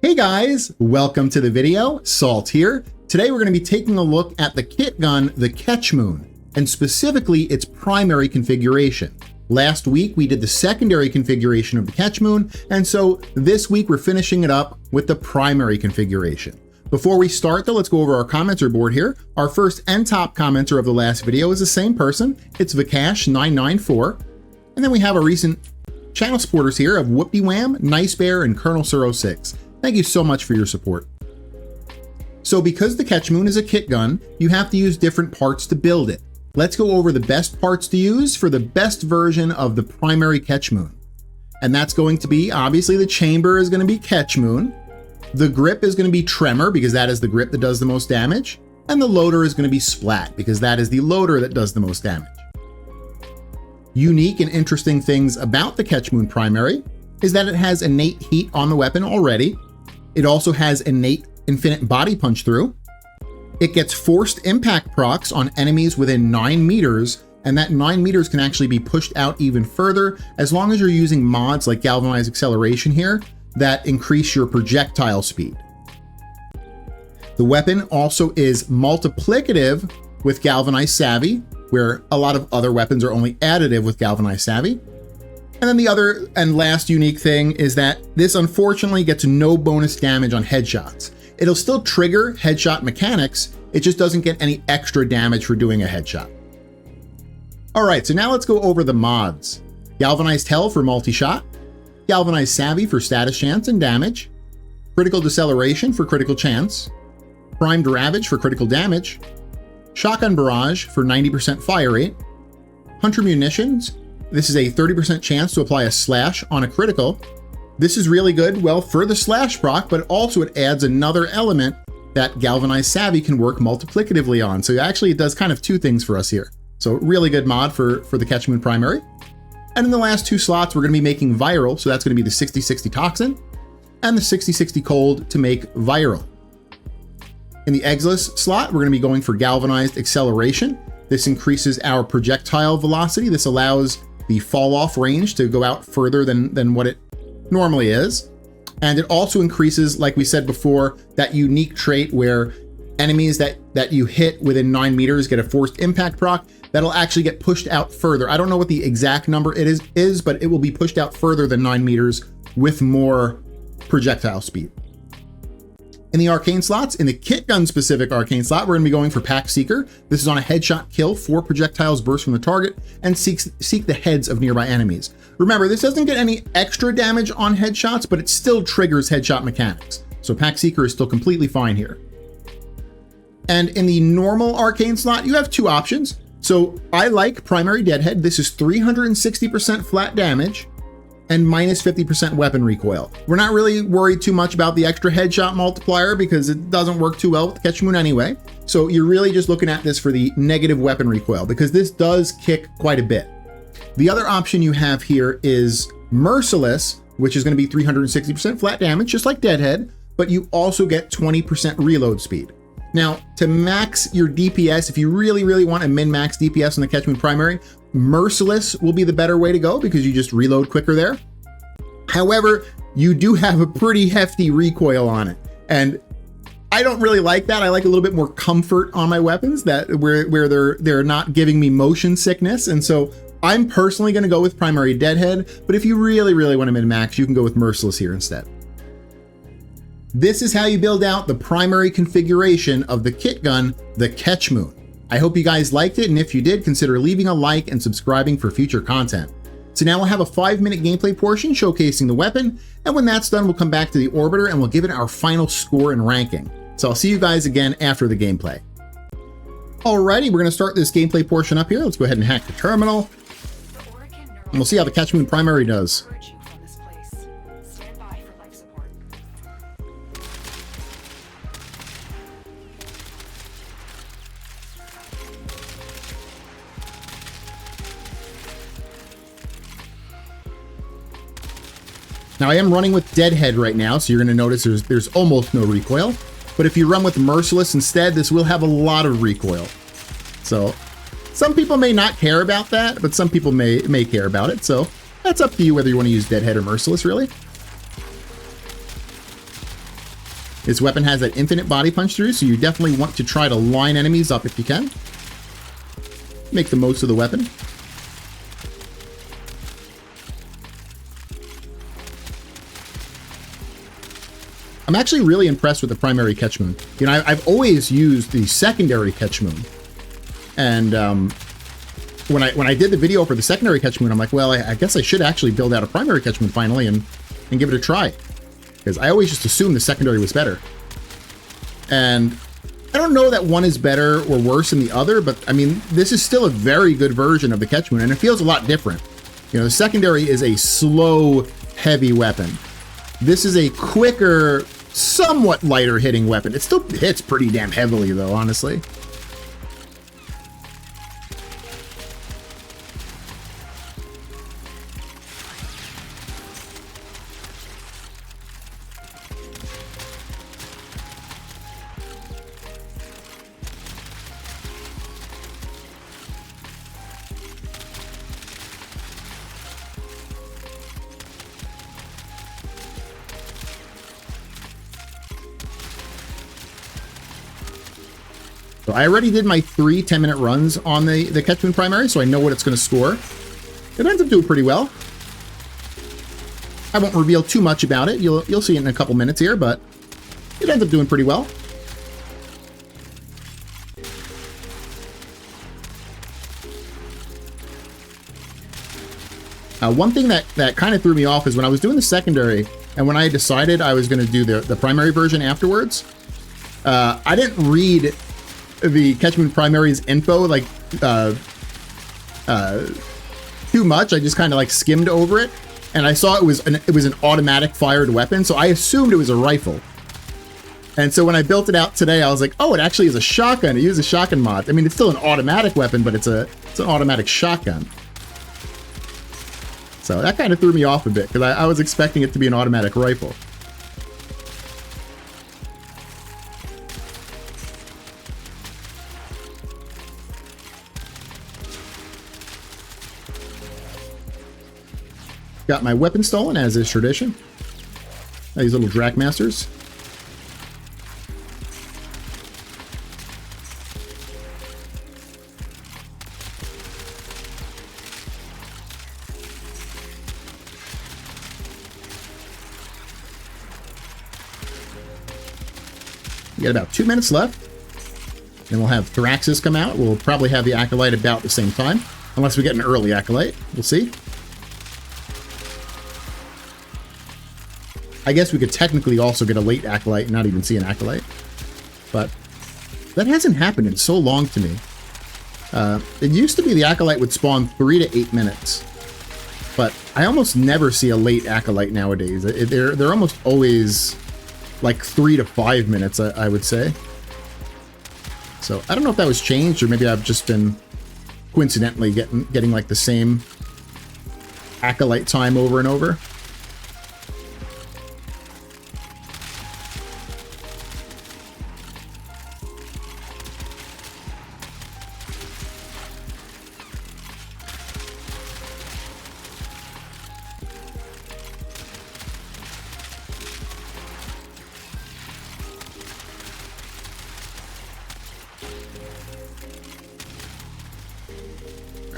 Hey guys, welcome to the video. Salt here. Today we're going to be taking a look at the Kitgun the Catchmoon, and specifically its primary configuration. Last week we did the secondary configuration of the Catchmoon, and so this week we're finishing it up with the primary configuration. Before we start though, let's go over our commenter board here. Our first and top commenter of the last video is the same person. It's Vikash994. And then we have our recent channel supporters here of Whoopty Wham, Nice Bear, and Colonel Suro 6. Thank you so much for your support. So because the Catchmoon is a kit gun, you have to use different parts to build it. Let's go over the best parts to use for the best version of the primary Catchmoon. And that's going to be, obviously the chamber is going to be Catchmoon. The grip is going to be Tremor because that is the grip that does the most damage. And the loader is going to be Splat because that is the loader that does the most damage. Unique and interesting things about the Catchmoon primary is that it has innate heat on the weapon already. It also has innate infinite body punch through. It gets forced impact procs on enemies within 9 meters, and that 9 meters can actually be pushed out even further as long as you're using mods like Galvanized Acceleration here that increase your projectile speed. The weapon also is multiplicative with Galvanized Savvy, where a lot of other weapons are only additive with Galvanized Savvy. And then the other and last unique thing is that this unfortunately gets no bonus damage on headshots. It'll still trigger headshot mechanics, it just doesn't get any extra damage for doing a headshot. All right, so now let's go over the mods. Galvanized Hell for multi-shot, Galvanized Savvy for status chance and damage, Critical Deceleration for critical chance, Primed Ravage for critical damage, Shotgun Barrage for 90% fire rate, Hunter Munitions. This is a 30% chance to apply a slash on a critical. This is really good, well, for the slash proc, but also it adds another element that Galvanized Savvy can work multiplicatively on. So actually it does kind of two things for us here. So really good mod for the Catchmoon primary. And in the last two slots, we're gonna be making viral. So that's gonna be the 60-60 Toxin and the 60-60 Cold to make viral. In the Eggless slot, we're gonna be going for Galvanized Acceleration. This increases our projectile velocity. This allows the fall off range to go out further than what it normally is. And it also increases, like we said before, that unique trait where enemies that you hit within 9 meters get a forced impact proc that'll actually get pushed out further. I don't know what the exact number it is, but it will be pushed out further than 9 meters with more projectile speed. In the arcane slots, in the kit gun specific arcane slot, we're gonna be going for Pack Seeker. This is on a headshot kill, 4 projectiles burst from the target and seek the heads of nearby enemies. Remember, this doesn't get any extra damage on headshots, but it still triggers headshot mechanics. So Pack Seeker is still completely fine here. And in the normal arcane slot, you have two options. So I like Primary Deadhead. This is 360% flat damage and minus 50% weapon recoil. We're not really worried too much about the extra headshot multiplier because it doesn't work too well with the Catchmoon anyway. So you're really just looking at this for the negative weapon recoil because this does kick quite a bit. The other option you have here is Merciless, which is gonna be 360% flat damage, just like Deadhead, but you also get 20% reload speed. Now, to max your DPS, if you really want to min-max DPS on the Catchmoon primary, Merciless will be the better way to go because you just reload quicker there. However, you do have a pretty hefty recoil on it. And I don't really like that. I like a little bit more comfort on my weapons where they're not giving me motion sickness. And so I'm personally going to go with Primary Deadhead, but if you really want to min-max, you can go with Merciless here instead. This is how you build out the primary configuration of the kit gun, the Catchmoon. I hope you guys liked it, and if you did, consider leaving a like and subscribing for future content. So now we'll have a 5-minute gameplay portion showcasing the weapon, and when that's done, we'll come back to the Orbiter and we'll give it our final score and ranking. So I'll see you guys again after the gameplay. Alrighty, we're gonna start this gameplay portion up here. Let's go ahead and hack the terminal, and we'll see how the Catchmoon primary does. Now I am running with Deadhead right now, so you're gonna notice there's almost no recoil. But if you run with Merciless instead, this will have a lot of recoil. So some people may not care about that, but some people may care about it. So that's up to you whether you want to use Deadhead or Merciless, really. This weapon has that infinite body punch through, so you definitely want to try to line enemies up if you can. Make the most of the weapon. I'm actually really impressed with the primary Catchmoon. You know, I've always used the secondary Catchmoon. And when I did the video for the secondary Catchmoon, I'm like, well, I guess I should actually build out a primary Catchmoon finally and give it a try. Because I always just assumed the secondary was better. And I don't know that one is better or worse than the other, but I mean, this is still a very good version of the Catchmoon, and it feels a lot different. You know, the secondary is a slow, heavy weapon. This is a quicker, somewhat lighter hitting weapon. It still hits pretty damn heavily though, honestly. So I already did my 3 10-minute runs on the Catchmoon primary, so I know what it's going to score. It ends up doing pretty well. I won't reveal too much about it. You'll see it in a couple minutes here, but it ends up doing pretty well. One thing that kind of threw me off is when I was doing the secondary, and when I decided I was going to do the primary version afterwards, I didn't read the Catchmoon primary's info like too much. I just kind of like skimmed over it, and I saw it was an automatic fired weapon, so I assumed it was a rifle. And so when I built it out today, I was like, oh, it actually is a shotgun. It uses a shotgun mod. I mean, it's still an automatic weapon, but it's an automatic shotgun. So that kind of threw me off a bit because I was expecting it to be an automatic rifle. Got my weapon stolen, as is tradition. These little Drakmasters. We got about 2 minutes left. Then we'll have Thraxus come out. We'll probably have the Acolyte about the same time. Unless we get an early Acolyte. We'll see. I guess we could technically also get a late Acolyte and not even see an Acolyte. But that hasn't happened in so long to me. It used to be the Acolyte would spawn 3 to 8 minutes. But I almost never see a late Acolyte nowadays. They're almost always like 3 to 5 minutes, I would say. So I don't know if that was changed, or maybe I've just been coincidentally getting like the same Acolyte time over and over.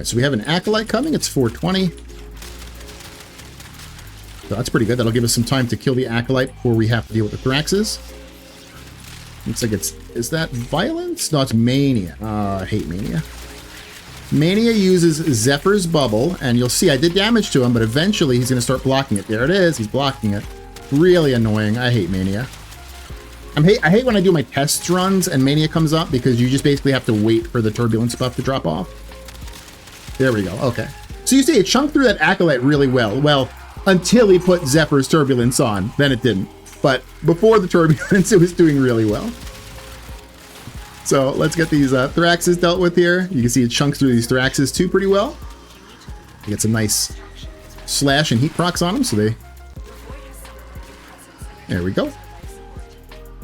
So we have an Acolyte coming. It's 4:20. So that's pretty good. That'll give us some time to kill the Acolyte before we have to deal with the Thraxes. Looks like is that Violence? No, it's Mania. I hate Mania. Mania uses Zephyr's Bubble, and you'll see I did damage to him, but eventually he's going to start blocking it. There it is. He's blocking it. Really annoying. I hate Mania. I hate when I do my test runs and Mania comes up, because you just basically have to wait for the Turbulence buff to drop off. There we go. Okay. So you see it chunked through that Acolyte really well. Well, until he put Zephyr's Turbulence on. Then it didn't. But before the Turbulence, it was doing really well. So let's get these Thraxes dealt with here. You can see it chunks through these Thraxes too pretty well. You get some nice slash and heat procs on them, so they... There we go.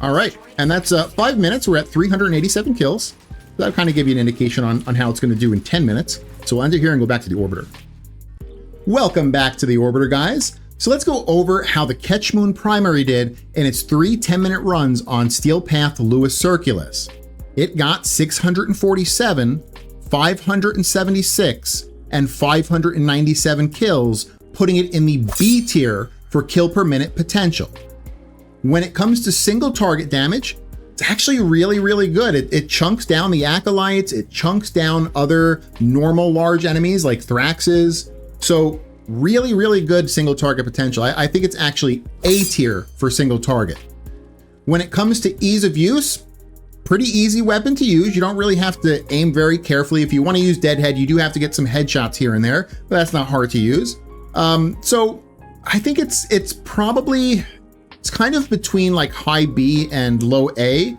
All right. And that's 5 minutes. We're at 387 kills. That'll kind of give you an indication on how it's going to do in 10 minutes. So we'll end it here and go back to the Orbiter. Welcome back to the Orbiter, guys. So let's go over how the Catchmoon primary did in its 3 10-minute runs on Steel Path Lewis Circulus. It got 647, 576, and 597 kills, putting it in the B tier for kill per minute potential. When it comes to single target damage, it's actually really good. It chunks down the acolytes, it chunks down other normal large enemies like Thraxes. So really good single target potential. I think it's actually A tier for single target. When it comes to ease of use, pretty easy weapon to use. You don't really have to aim very carefully. If you want to use Deadhead, you do have to get some headshots here and there, but that's not hard to use. So I think it's probably, it's kind of between like high B and low A.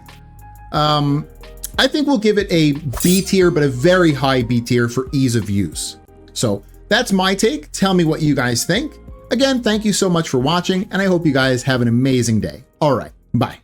I think we'll give it a B tier, but a very high B tier for ease of use. So that's my take. Tell me what you guys think. Again, thank you so much for watching, and I hope you guys have an amazing day. All right, bye.